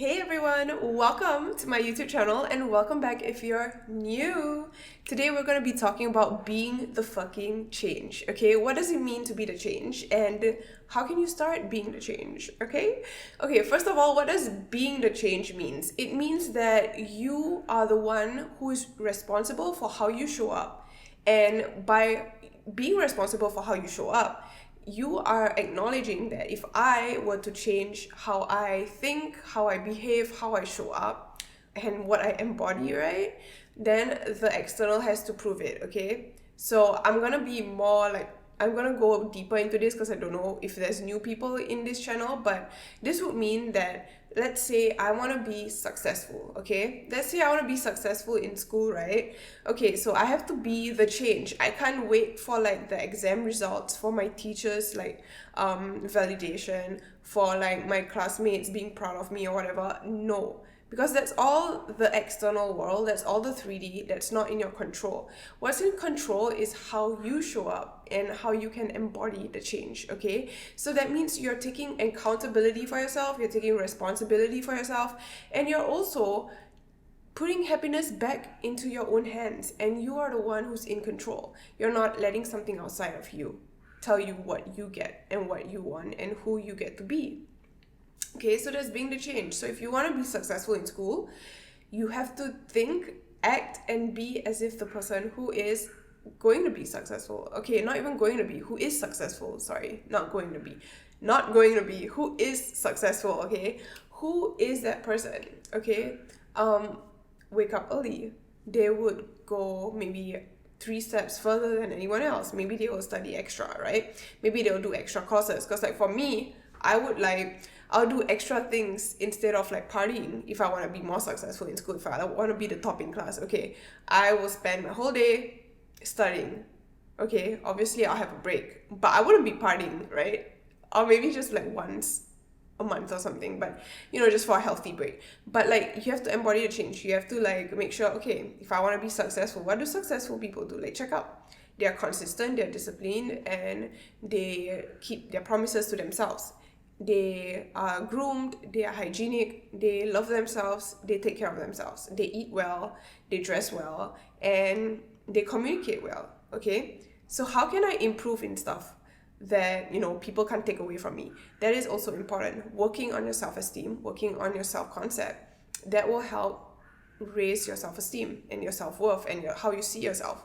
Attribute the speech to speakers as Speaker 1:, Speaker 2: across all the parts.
Speaker 1: Hey everyone, welcome to my YouTube channel and welcome back if you're new. Today we're going to be talking about being the fucking change, okay? What does it mean to be the change and how can you start being the change, okay? Okay, first of all, what does being the change means? It means that you are the one who is responsible for how you show up. And by being responsible for how you show up, you are acknowledging that if I were to change how I think, how I behave, how I show up, and what I embody, right, then the external has to prove it, okay? So I'm gonna be more like, I'm gonna go deeper into this because I don't know if there's new people in this channel, but this would mean that let's say I want to be successful, okay? Let's say I want to be successful in school, right? Okay, so I have to be the change. I can't wait for like the exam results, for my teachers like validation, for like my classmates being proud of me or whatever. No, because that's all the external world, that's all the 3D, that's not in your control. What's in control is how you show up and how you can embody the change, okay? So that means you're taking accountability for yourself, you're taking responsibility for yourself, and you're also putting happiness back into your own hands, and you are the one who's in control. You're not letting something outside of you tell you what you get and what you want and who you get to be. Okay, so that's being the change. So if you want to be successful in school, you have to think, act, and be as if the person who is going to be successful. Okay, not even going to be, who is successful. Sorry, not going to be. Not going to be, who is successful, okay? Who is that person, okay? Wake up early. They would go maybe 3 steps further than anyone else. Maybe they will study extra, right? Maybe they'll do extra courses. Because like for me, I'll do extra things instead of like partying if I want to be more successful in school. If I want to be the top in class, okay, I will spend my whole day studying. Okay, obviously I'll have a break, but I wouldn't be partying, right? Or maybe just like once a month or something, but just for a healthy break. But like you have to embody the change. You have to like make sure, okay, if I want to be successful, what do successful people do? Like check out. They are consistent, they're disciplined, and they keep their promises to themselves. They are groomed, they are hygienic, they love themselves, they take care of themselves, they eat well, they dress well, and they communicate well, okay? So how can I improve in stuff that, people can't take away from me? That is also important. Working on your self-esteem, working on your self-concept, that will help raise your self-esteem and your self-worth and how you see yourself,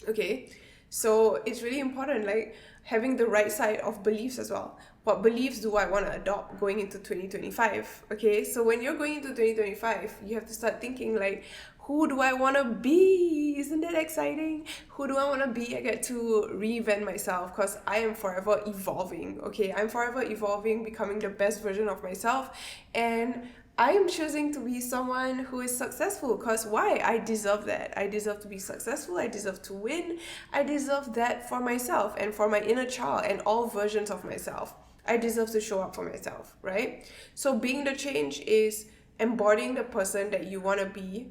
Speaker 1: okay? So it's really important, like having the right side of beliefs as well. What beliefs do I want to adopt going into 2025? Okay, so when you're going into 2025, you have to start thinking like, who do I want to be? Isn't that exciting? Who do I want to be? I get to reinvent myself because I am forever evolving, okay? I'm forever evolving, becoming the best version of myself. And I am choosing to be someone who is successful because why? I deserve that. I deserve to be successful. I deserve to win. I deserve that for myself and for my inner child and all versions of myself. I deserve to show up for myself, right? So being the change is embodying the person that you want to be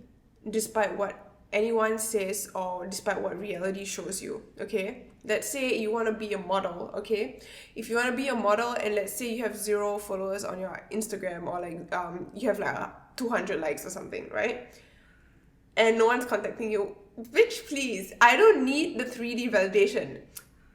Speaker 1: despite what anyone says or despite what reality shows you, okay? Let's say you want to be a model, okay? If you want to be a model and let's say you have 0 followers on your Instagram or like you have like 200 likes or something, right? And no one's contacting you, bitch, please, I don't need the 3D validation.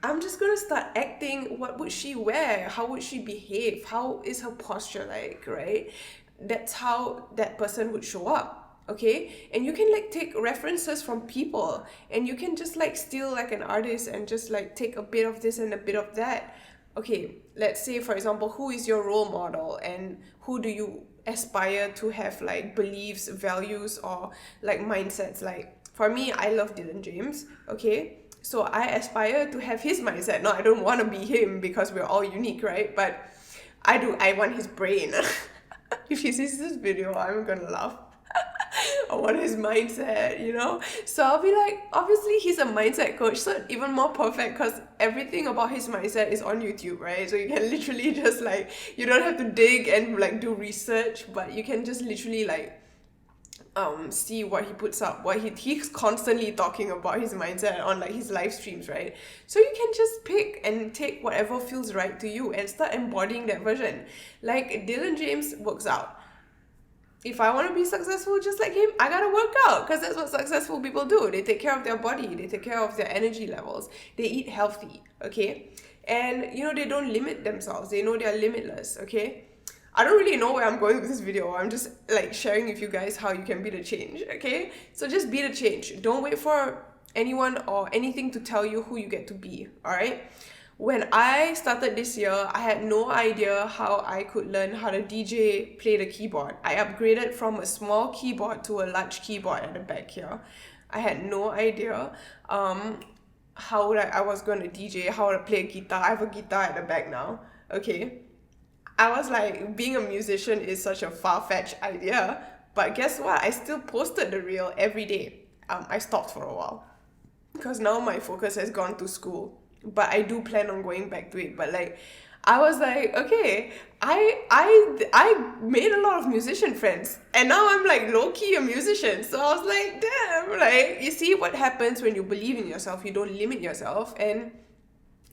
Speaker 1: I'm just gonna start acting. What would she wear? How would she behave? How is her posture like, right? That's how that person would show up, okay? And you can like take references from people and you can just like steal like an artist and just like take a bit of this and a bit of that. Okay, let's say for example, who is your role model and who do you aspire to have like beliefs, values, or like mindsets? Like for me, I love Dylan James, okay? So I aspire to have his mindset. No, I don't want to be him because we're all unique, right? But I want his brain. If he sees this video, I'm gonna laugh. I want his mindset, So I'll be like, obviously he's a mindset coach, so even more perfect because everything about his mindset is on YouTube, right? So you can literally just like, you don't have to dig and like do research, but you can just literally like see what he puts up, what he's constantly talking about his mindset on like his live streams, right? So you can just pick and take whatever feels right to you and start embodying that version. Like Dylan James works out. if I want to be successful just like him, I gotta work out, because that's what successful people do. They take care of their body, they take care of their energy levels, they eat healthy, okay? And you know, they don't limit themselves, they know they're limitless, okay? I don't really know where I'm going with this video. I'm just like sharing with you guys how you can be the change, okay? So just be the change. Don't wait for anyone or anything to tell you who you get to be, all right? When I started this year, I had no idea how I could learn how to DJ, play the keyboard. I upgraded from a small keyboard to a large keyboard at the back here. I had no idea how I was going to DJ, how to play a guitar. I have a guitar at the back now, okay? I was like, being a musician is such a far-fetched idea, but guess what? I still posted the reel every day. I stopped for a while because now my focus has gone to school, but I do plan on going back to it. But like, I was like, okay, I made a lot of musician friends, and now I'm like low-key a musician. So I was like, damn, like, you see what happens when you believe in yourself, you don't limit yourself, and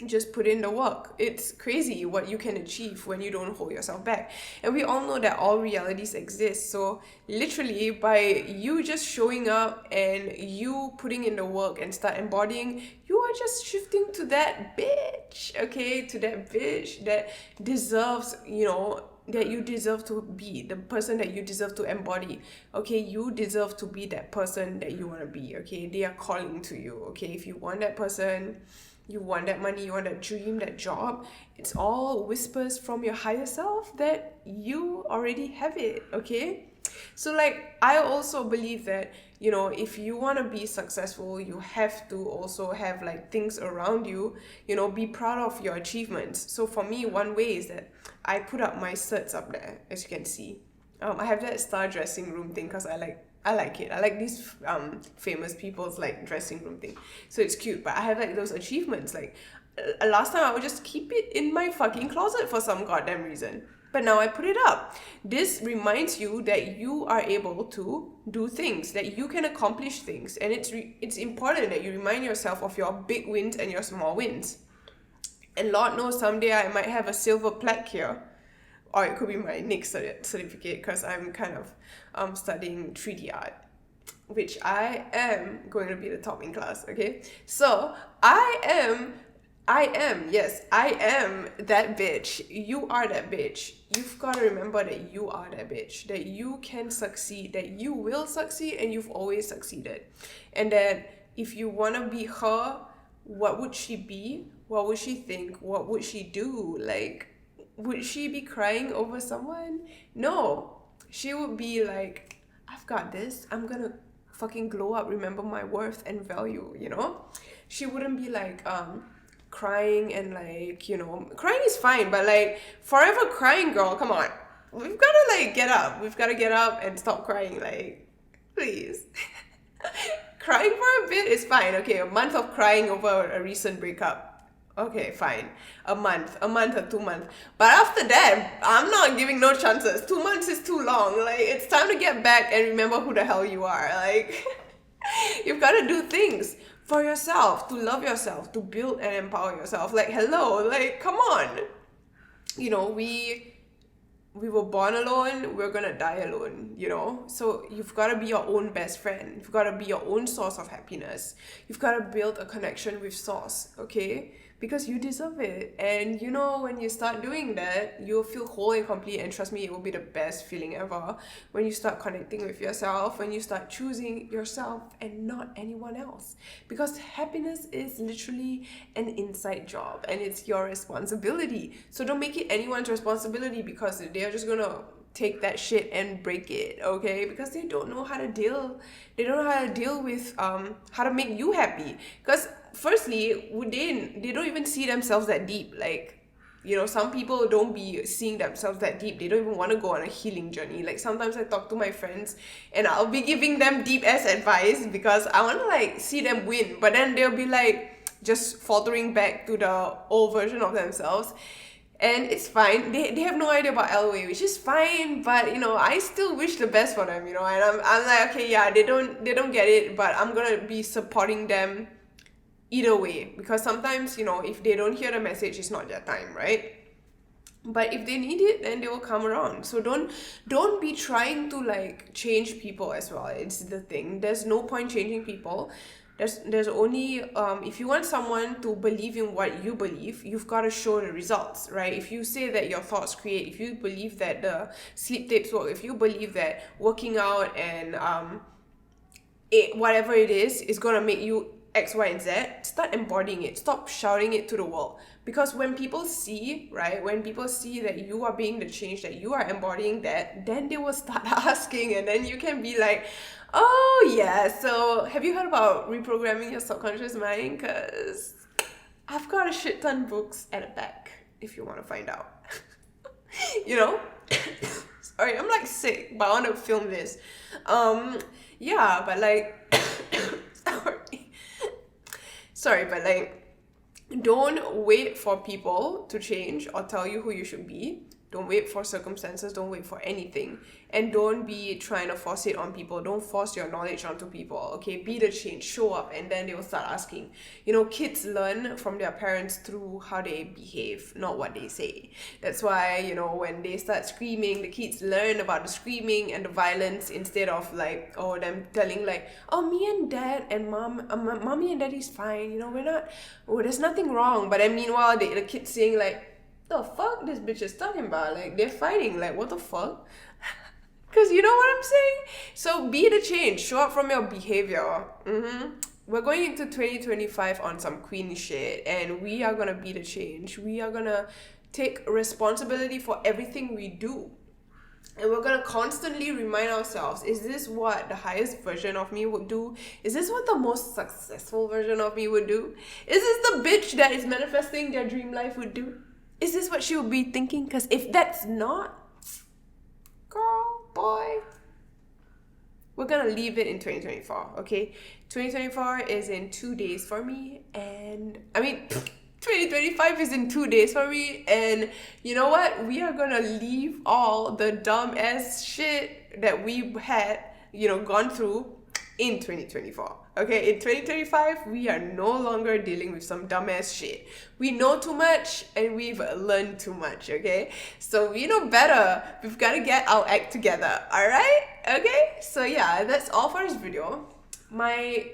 Speaker 1: just put in the work. It's crazy what you can achieve when you don't hold yourself back. And we all know that all realities exist. So literally, by you just showing up and you putting in the work and start embodying, you are just shifting to that bitch, okay? To that bitch that deserves, you know, that you deserve to be, the person that you deserve to embody, okay? You deserve to be that person that you want to be, okay? They are calling to you, okay? If you want that person, you want that money, you want that dream, that job, it's all whispers from your higher self that you already have it, okay? So like, I also believe that, you know, if you want to be successful, you have to also have like things around you, you know, be proud of your achievements. So for me, one way is that I put up my certs up there, as you can see. I have that star dressing room thing because I like it. I like these famous people's like dressing room thing. So it's cute. But I have like those achievements. Like last time I would just keep it in my fucking closet for some goddamn reason. But now I put it up. This reminds you that you are able to do things, that you can accomplish things. And it's important that you remind yourself of your big wins and your small wins. And Lord knows someday I might have a silver plaque here. Or it could be my next certificate, because I'm kind of studying 3D art, which I am going to be the top in class, okay? So I am that bitch. You are that bitch. You've got to remember that you are that bitch, that you can succeed, that you will succeed, and you've always succeeded. And that if you want to be her, what would she be? What would she think? What would she do? Like, would she be crying over someone? No. She would be like, I've got this. I'm gonna fucking glow up, remember my worth and value, you know? She wouldn't be like crying and like, you know, crying is fine, but like forever crying, girl, come on. We've gotta like get up. We've gotta get up and stop crying, like, please. Crying for a bit is fine. Okay, a month of crying over a recent breakup. Okay, fine. A month or 2 months. But after that, I'm not giving no chances. 2 months is too long. Like, it's time to get back and remember who the hell you are. Like, you've got to do things for yourself, to love yourself, to build and empower yourself. Like, hello, like, come on. You know, we were born alone, we're gonna die alone, you know? So you've gotta be your own best friend. You've gotta be your own source of happiness. You've gotta build a connection with source, okay? Because you deserve it. And you know, when you start doing that, you'll feel whole and complete, and trust me, it will be the best feeling ever. When you start connecting with yourself, when you start choosing yourself and not anyone else. Because happiness is literally an inside job, and it's your responsibility. So don't make it anyone's responsibility, because they're just gonna take that shit and break it, okay? Because they don't know how to deal. They don't know how to deal with how to make you happy. Because firstly, they don't even see themselves that deep. Like, you know, some people don't be seeing themselves that deep. They don't even want to go on a healing journey. Like, sometimes I talk to my friends and I'll be giving them deep ass advice because I want to like see them win, but then they'll be like just faltering back to the old version of themselves. And it's fine. They have no idea about LOA, which is fine, but you know, I still wish the best for them, you know. And I'm like, okay, yeah, they don't get it, but I'm gonna be supporting them either way, because sometimes, you know, if they don't hear the message, it's not their time, right? But if they need it, then they will come around. So don't be trying to like change people as well. It's the thing. There's no point changing people. There's only if you want someone to believe in what you believe, you've got to show the results, right? If you say that your thoughts create, if you believe that the sleep tapes work, if you believe that working out and whatever it is gonna make you X, Y, and Z, start embodying it. Stop shouting it to the world. Because when people see, right, when people see that you are being the change, that you are embodying that, then they will start asking, and then you can be like, oh yeah, so have you heard about reprogramming your subconscious mind? Because I've got a shit ton books at the back if you want to find out. You know? Sorry, I'm like sick, but I want to film this. Yeah, but like, sorry, but like, don't wait for people to change or tell you who you should be. Don't wait for circumstances. Don't wait for anything. And don't be trying to force it on people. Don't force your knowledge onto people. Okay, be the change. Show up, and then they will start asking. You know, kids learn from their parents through how they behave, not what they say. That's why, you know, when they start screaming, the kids learn about the screaming and the violence instead of like, oh, them telling like, oh, me and dad and mommy and daddy's fine. You know, we're not. Oh, there's nothing wrong. But then meanwhile, the kids saying like, the fuck this bitch is talking about? Like, they're fighting. Like, what the fuck? Because you know what I'm saying? So be the change. Show up from your behavior. We're going into 2025 on some queen shit, and we are gonna be the change. We are gonna take responsibility for everything we do. And we're gonna constantly remind ourselves, is this what the highest version of me would do? Is this what the most successful version of me would do? Is this the bitch that is manifesting their dream life would do? Is this what she would be thinking? Because if that's not, girl, boy, we're gonna leave it in 2024, okay? 2024 is in 2 days for me, and I mean, 2025 is in 2 days for me, and you know what? We are gonna leave all the dumb ass shit that we had, you know, gone through in 2024. Okay, in 2025, we are no longer dealing with some dumbass shit. We know too much and we've learned too much, okay? So we know better. We've got to get our act together, all right? Okay, so yeah, that's all for this video. My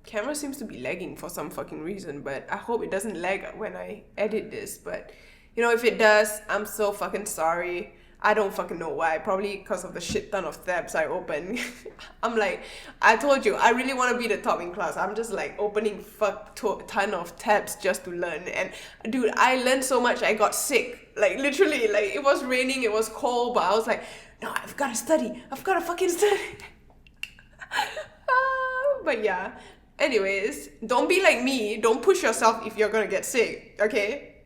Speaker 1: camera seems to be lagging for some fucking reason, but I hope it doesn't lag when I edit this. But, you know, if it does, I'm so fucking sorry. I don't fucking know why. Probably because of the shit ton of tabs I open. I'm like, I told you, I really want to be the top in class. I'm just like opening ton of tabs just to learn. And dude, I learned so much, I got sick. Like literally, like it was raining, it was cold, but I was like, no, I've got to study. I've got to fucking study. But yeah, anyways, don't be like me. Don't push yourself if you're gonna get sick, okay?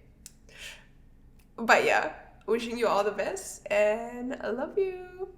Speaker 1: But yeah. Wishing you all the best, and I love you.